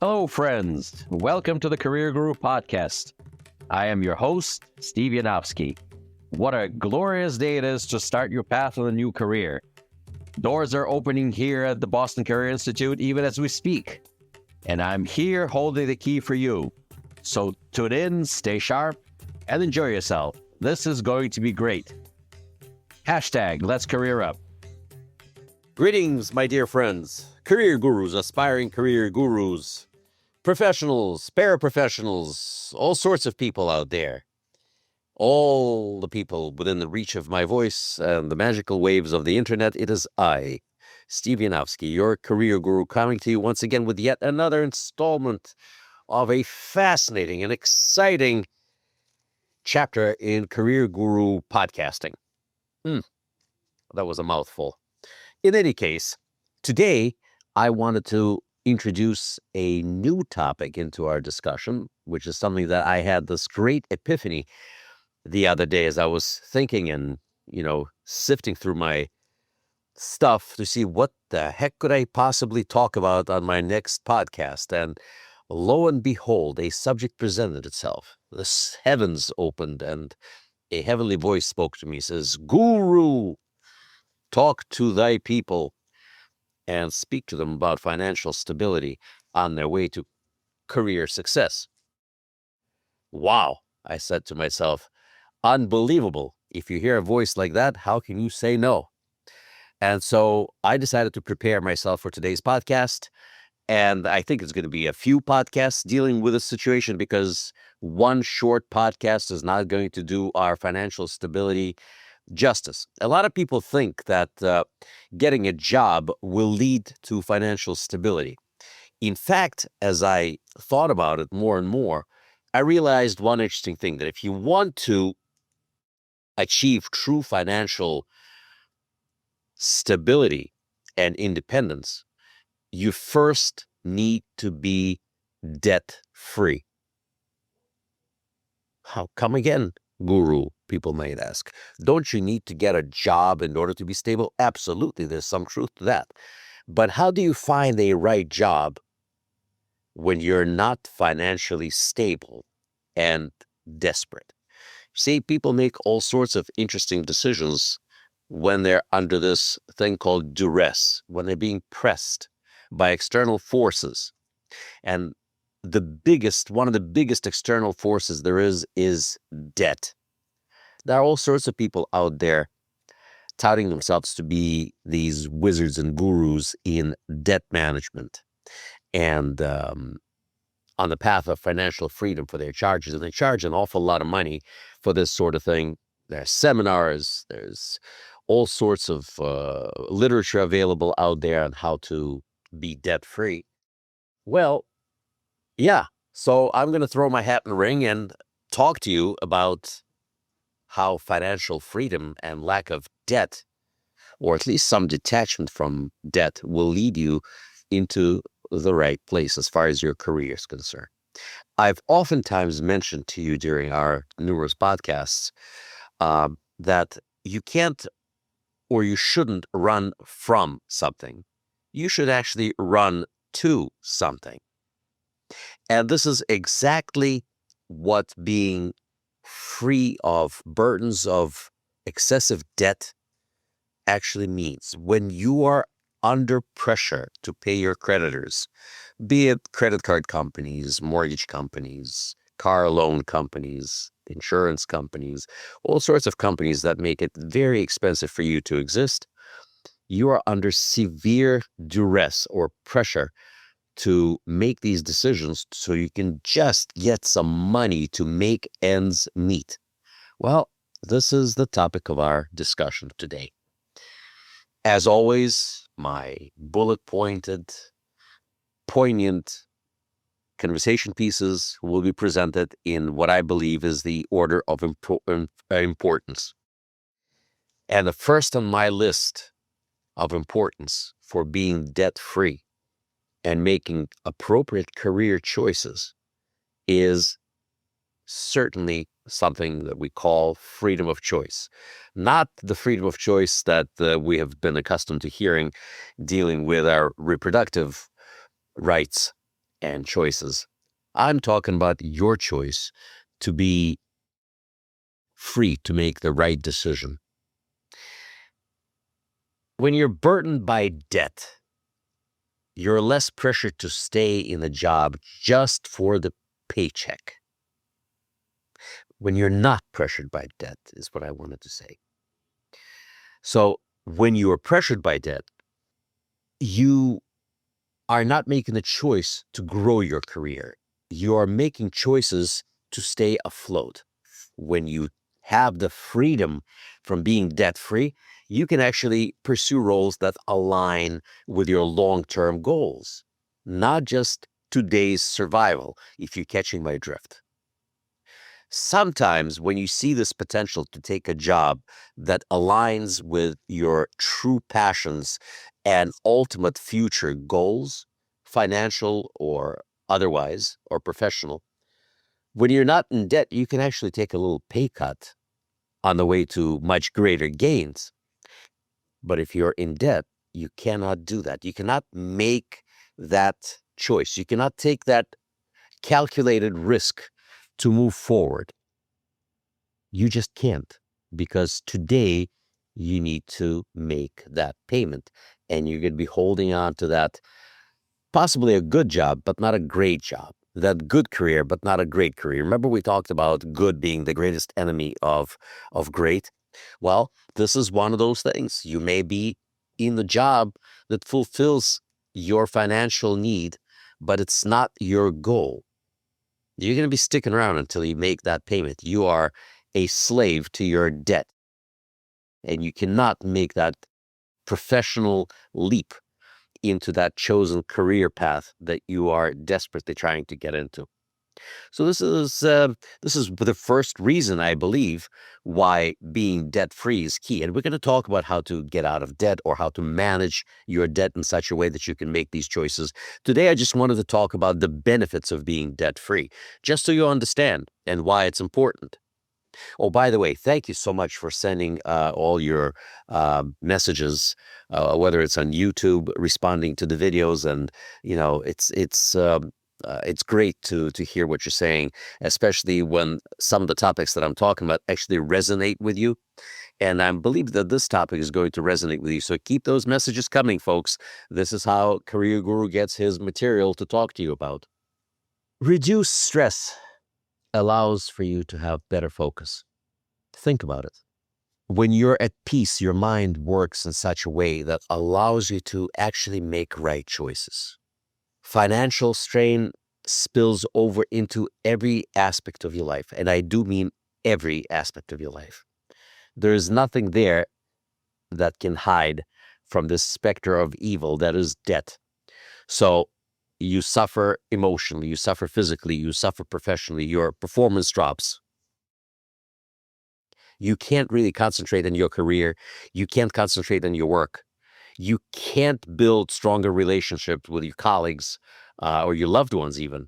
Hello, friends. Welcome to the Career Guru Podcast. I am your host, Steve Yanovsky. What a glorious day it is to start your path on a new career. Doors are opening here at the Boston Career Institute even as we speak. And I'm here holding the key for you. So tune in, stay sharp, and enjoy yourself. This is going to be great. Hashtag Let's Career Up. Greetings, my dear friends, career gurus, aspiring career gurus, professionals, paraprofessionals, all sorts of people out there. All the people within the reach of my voice and the magical waves of the internet. It is I, Steve Yanovsky, your career guru, coming to you once again with yet another installment of a fascinating and exciting chapter in Career Guru podcasting. That was a mouthful. In any case, today I wanted to introduce a new topic into our discussion, which is something that I had this great epiphany the other day as I was thinking and, sifting through my stuff to see what the heck could I possibly talk about on my next podcast. And lo and behold, a subject presented itself. The heavens opened and a heavenly voice spoke to me, says, "Guru, talk to thy people and speak to them about financial stability on their way to career success." Wow, I said to myself, unbelievable. If you hear a voice like that, how can you say no? And so I decided to prepare myself for today's podcast. And I think it's going to be a few podcasts dealing with this situation because one short podcast is not going to do our financial stability justice. A lot of people think that getting a job will lead to financial stability. In fact, as I thought about it more and more, I realized one interesting thing, that if you want to achieve true financial stability and independence, you first need to be debt-free. How come again, Guru? People might ask. Don't you need to get a job in order to be stable? Absolutely, there's some truth to that. But how do you find a right job when you're not financially stable and desperate? See, people make all sorts of interesting decisions when they're under this thing called duress, when they're being pressed by external forces. And one of the biggest external forces there is debt. There are all sorts of people out there touting themselves to be these wizards and gurus in debt management and on the path of financial freedom for their charges. And they charge an awful lot of money for this sort of thing. There's seminars, there's all sorts of literature available out there on how to be debt-free. Well, yeah, so I'm going to throw my hat in the ring and talk to you about how financial freedom and lack of debt, or at least some detachment from debt, will lead you into the right place as far as your career is concerned. I've oftentimes mentioned to you during our numerous podcasts that you can't or you shouldn't run from something. You should actually run to something. And this is exactly what being free of burdens of excessive debt actually means. When you are under pressure to pay your creditors, be it credit card companies, mortgage companies, car loan companies, insurance companies, all sorts of companies that make it very expensive for you to exist, you are under severe duress or pressure to make these decisions so you can just get some money to make ends meet. Well, this is the topic of our discussion today. As always, my bullet-pointed, poignant conversation pieces will be presented in what I believe is the order of importance. And the first on my list of importance for being debt-free and making appropriate career choices is certainly something that we call freedom of choice. Not the freedom of choice that we have been accustomed to hearing dealing with our reproductive rights and choices. I'm talking about your choice to be free to make the right decision. When you're burdened by debt, you're less pressured to stay in a job just for the paycheck. When you're not pressured by debt, is what I wanted to say. So when you are pressured by debt, you are not making a choice to grow your career. You are making choices to stay afloat. When you have the freedom from being debt-free, you can actually pursue roles that align with your long-term goals, not just today's survival, if you're catching my drift. Sometimes when you see this potential to take a job that aligns with your true passions and ultimate future goals, financial or otherwise, or professional, when you're not in debt, you can actually take a little pay cut on the way to much greater gains. But if you're in debt, you cannot do that. You cannot make that choice. You cannot take that calculated risk to move forward. You just can't, because today you need to make that payment, and you're going to be holding on to that possibly a good job, but not a great job. That good career, but not a great career. Remember we talked about good being the greatest enemy of great? Well, this is one of those things. You may be in the job that fulfills your financial need, but it's not your goal. You're going to be sticking around until you make that payment. You are a slave to your debt, and you cannot make that professional leap into that chosen career path that you are desperately trying to get into. So this is the first reason, I believe, why being debt-free is key. And we're going to talk about how to get out of debt, or how to manage your debt in such a way that you can make these choices. Today, I just wanted to talk about the benefits of being debt-free, just so you understand and why it's important. Oh, by the way, thank you so much for sending all your messages, whether it's on YouTube, responding to the videos, and it's great to hear what you're saying, especially when some of the topics that I'm talking about actually resonate with you. And I believe that this topic is going to resonate with you. So keep those messages coming, folks. This is how Career Guru gets his material to talk to you about. Reduce stress allows for you to have better focus. Think about it. When you're at peace, your mind works in such a way that allows you to actually make right choices. Financial strain spills over into every aspect of your life, and I do mean every aspect of your life. There is nothing there that can hide from this specter of evil that is debt. So you suffer emotionally, you suffer physically, you suffer professionally, your performance drops. You can't really concentrate on your career. You can't concentrate on your work. You can't build stronger relationships with your colleagues or your loved ones even.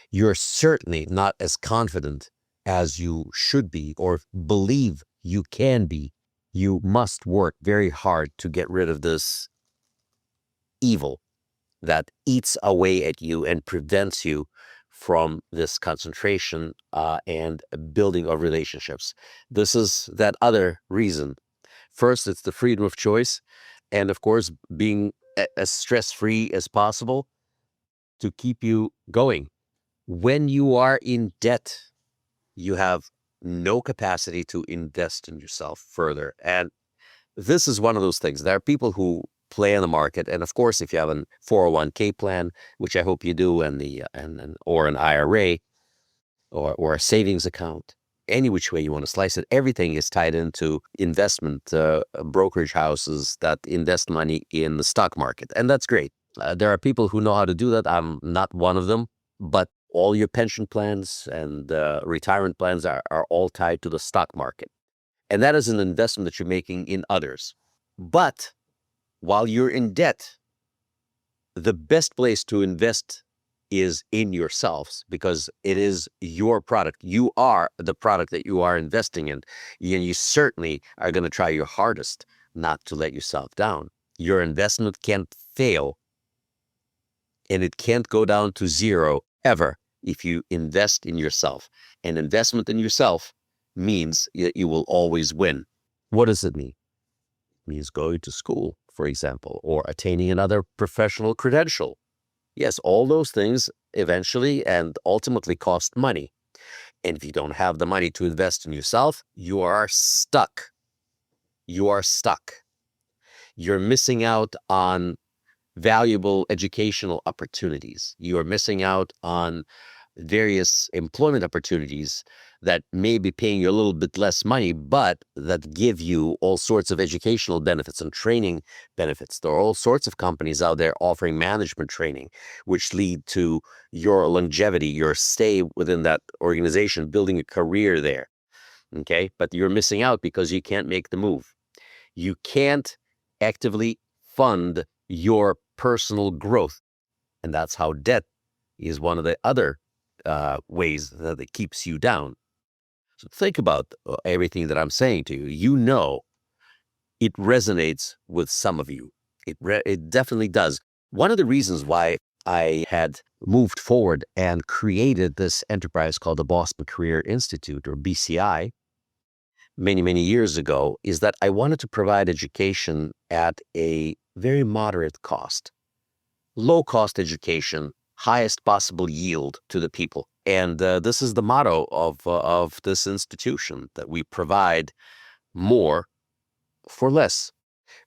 You're certainly not as confident as you should be or believe you can be. You must work very hard to get rid of this evil that eats away at you and prevents you from this concentration and building of relationships. This is that other reason. First, it's the freedom of choice, and of course, being as stress-free as possible to keep you going. When you are in debt, you have no capacity to invest in yourself further. And this is one of those things. There are people who play in the market, and of course, if you have a 401k plan, which I hope you do, or an IRA or a savings account, any which way you want to slice it, everything is tied into investment brokerage houses that invest money in the stock market, and that's great. There are people who know how to do that. I'm not one of them, but all your pension plans and retirement plans are all tied to the stock market. And that is an investment that you're making in others. But while you're in debt, the best place to invest is in yourselves, because it is your product. You are the product that you are investing in. And you certainly are going to try your hardest not to let yourself down. Your investment can't fail and it can't go down to zero ever if you invest in yourself. And investment in yourself means that you will always win. What does it mean? It means going to school, for example, or attaining another professional credential. Yes, all those things eventually and ultimately cost money. And if you don't have the money to invest in yourself, you are stuck. You are stuck. You're missing out on valuable educational opportunities. You are missing out on various employment opportunities that may be paying you a little bit less money, but that give you all sorts of educational benefits and training benefits. There are all sorts of companies out there offering management training, which lead to your longevity, your stay within that organization, building a career there. Okay. But you're missing out because you can't make the move. You can't actively fund your personal growth. And that's how debt is one of the other ways that it keeps you down. So think about everything that I'm saying to you. You know, it resonates with some of you. It definitely does. One of the reasons why I had moved forward and created this enterprise called the Boston Career Institute, or BCI, many, many years ago, is that I wanted to provide education at a very moderate cost. Low cost education, highest possible yield to the people. And this is the motto of this institution, that we provide more for less.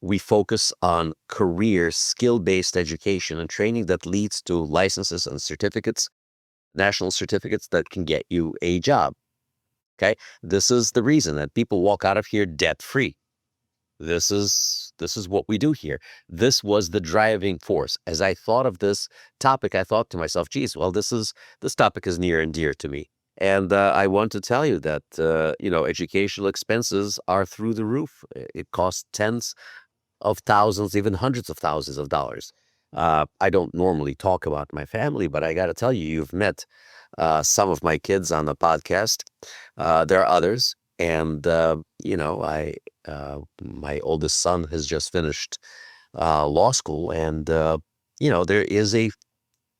We focus on career skill-based education and training that leads to licenses and certificates, national certificates that can get you a job. Okay, this is the reason that people walk out of here debt-free. This is what we do here. This was the driving force. As I thought of this topic, I thought to myself, geez, well, this topic is near and dear to me. And I want to tell you that, educational expenses are through the roof. It costs tens of thousands, even hundreds of thousands of dollars. I don't normally talk about my family, but I got to tell you, you've met some of my kids on the podcast. There are others. And, my oldest son has just finished law school, and, there is a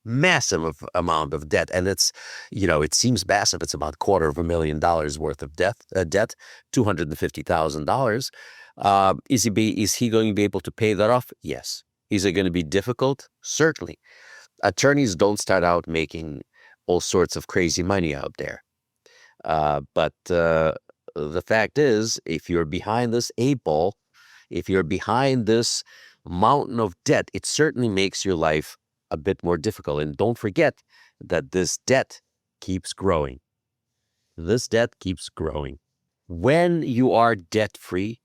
massive amount of debt. And it seems massive. It's about $250,000 worth of debt, $250,000. Is he going to be able to pay that off? Yes. Is it going to be difficult? Certainly. Attorneys don't start out making all sorts of crazy money out there. But the fact is, if you're behind this eight ball, if you're behind this mountain of debt, it certainly makes your life a bit more difficult. And don't forget that this debt keeps growing. This debt keeps growing. When you are debt-free,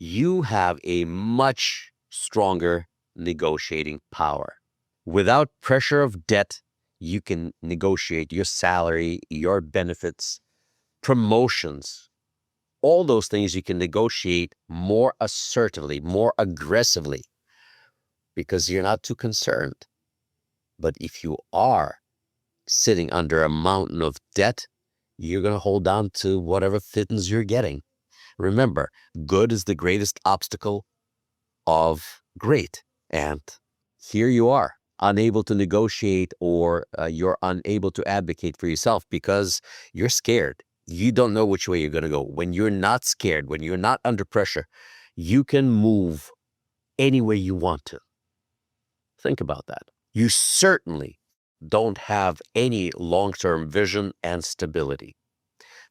you have a much stronger negotiating power. Without pressure of debt, you can negotiate your salary, your benefits, promotions, all those things you can negotiate more assertively, more aggressively, because you're not too concerned. But if you are sitting under a mountain of debt, you're going to hold on to whatever thittens you're getting. Remember, good is the greatest obstacle of great. And here you are, unable to negotiate, or you're unable to advocate for yourself because you're scared. You don't know which way you're going to go. When you're not scared, when you're not under pressure, you can move any way you want to. Think about that. You certainly don't have any long-term vision and stability.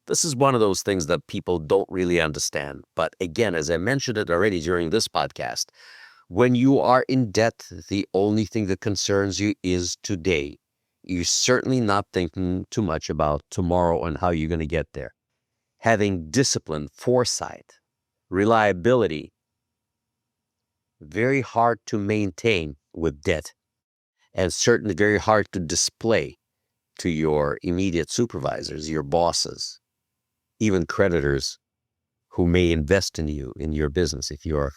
This is one of those things that people don't really understand. But again, as I mentioned it already during this podcast, when you are in debt, the only thing that concerns you is today. You're certainly not thinking too much about tomorrow and how you're going to get there. Having discipline, foresight, reliability, very hard to maintain with debt, and certainly very hard to display to your immediate supervisors, your bosses, even creditors who may invest in you, in your business, if you're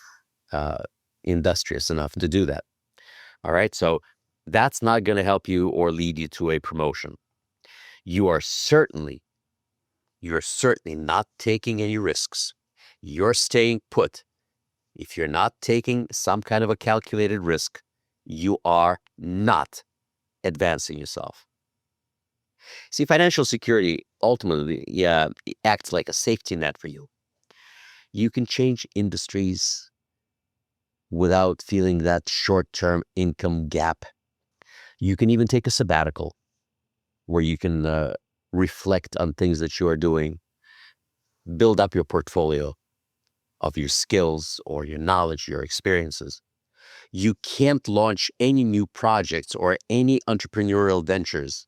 industrious enough to do that. All right. So that's not going to help you or lead you to a promotion. You're certainly not taking any risks. You're staying put. If you're not taking some kind of a calculated risk, you are not advancing yourself. See, financial security ultimately acts like a safety net for you. You can change industries without feeling that short-term income gap. You can even take a sabbatical where you can reflect on things that you are doing, build up your portfolio of your skills or your knowledge, your experiences. You can't launch any new projects or any entrepreneurial ventures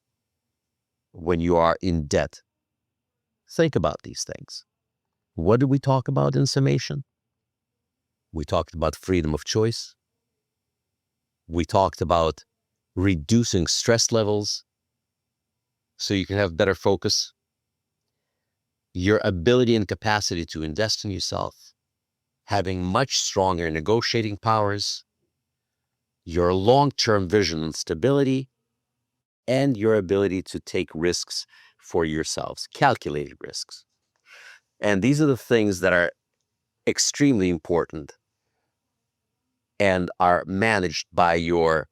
when you are in debt. Think about these things. What did we talk about in summation? We talked about freedom of choice. We talked about reducing stress levels so you can have better focus. Your ability and capacity to invest in yourself, having much stronger negotiating powers, your long-term vision and stability, and your ability to take risks for yourselves, calculated risks. And these are the things that are extremely important and are managed by your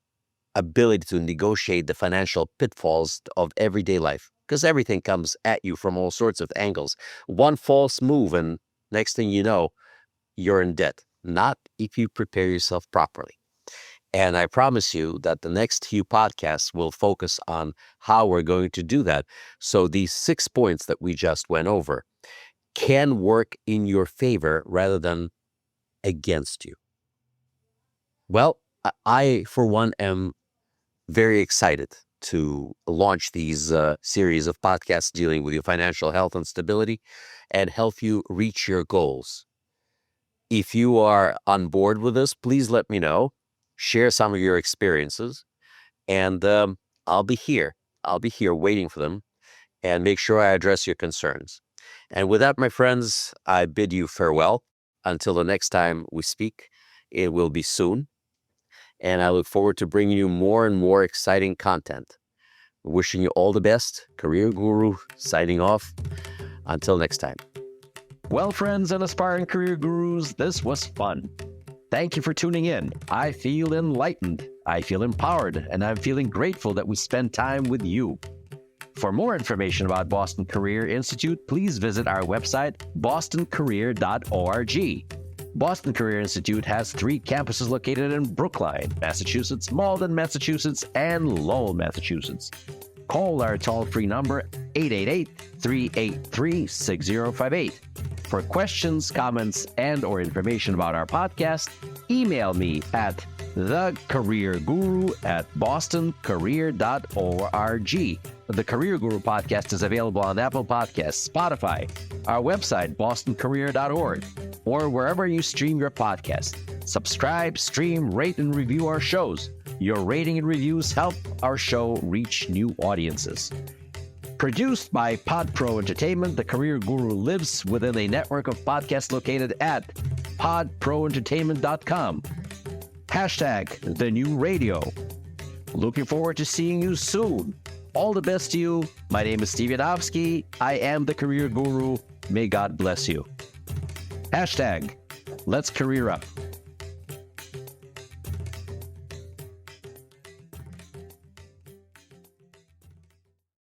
ability to negotiate the financial pitfalls of everyday life, because everything comes at you from all sorts of angles. One false move and next thing you know, you're in debt, not if you prepare yourself properly. And I promise you that the next few podcasts will focus on how we're going to do that. So these 6 points that we just went over can work in your favor rather than against you. Well, I, for one, am very excited to launch these series of podcasts dealing with your financial health and stability and help you reach your goals. If you are on board with this, please let me know. Share some of your experiences, and I'll be here. I'll be here waiting for them and make sure I address your concerns. And with that, my friends, I bid you farewell. Until the next time we speak, it will be soon. And I look forward to bringing you more and more exciting content. Wishing you all the best. Career Guru signing off. Until next time. Well, friends and aspiring career gurus, this was fun. Thank you for tuning in. I feel enlightened, I feel empowered, and I'm feeling grateful that we spend time with you. For more information about Boston Career Institute, please visit our website, bostoncareer.org. Boston Career Institute has 3 campuses located in Brookline, Massachusetts, Malden, Massachusetts, and Lowell, Massachusetts. Call our toll-free number 888-383-6058. For questions, comments, and/or information about our podcast, email me at thecareerguru@bostoncareer.org. The Career Guru podcast is available on Apple Podcasts, Spotify, our website, bostoncareer.org, or wherever you stream your podcast. Subscribe, stream, rate, and review our shows. Your rating and reviews help our show reach new audiences. Produced by PodPro Entertainment, The Career Guru lives within a network of podcasts located at podproentertainment.com. # The New Radio. Looking forward to seeing you soon. All the best to you. My name is Steve Yanovsky. I am the Career Guru. May God bless you. # Let's Career Up.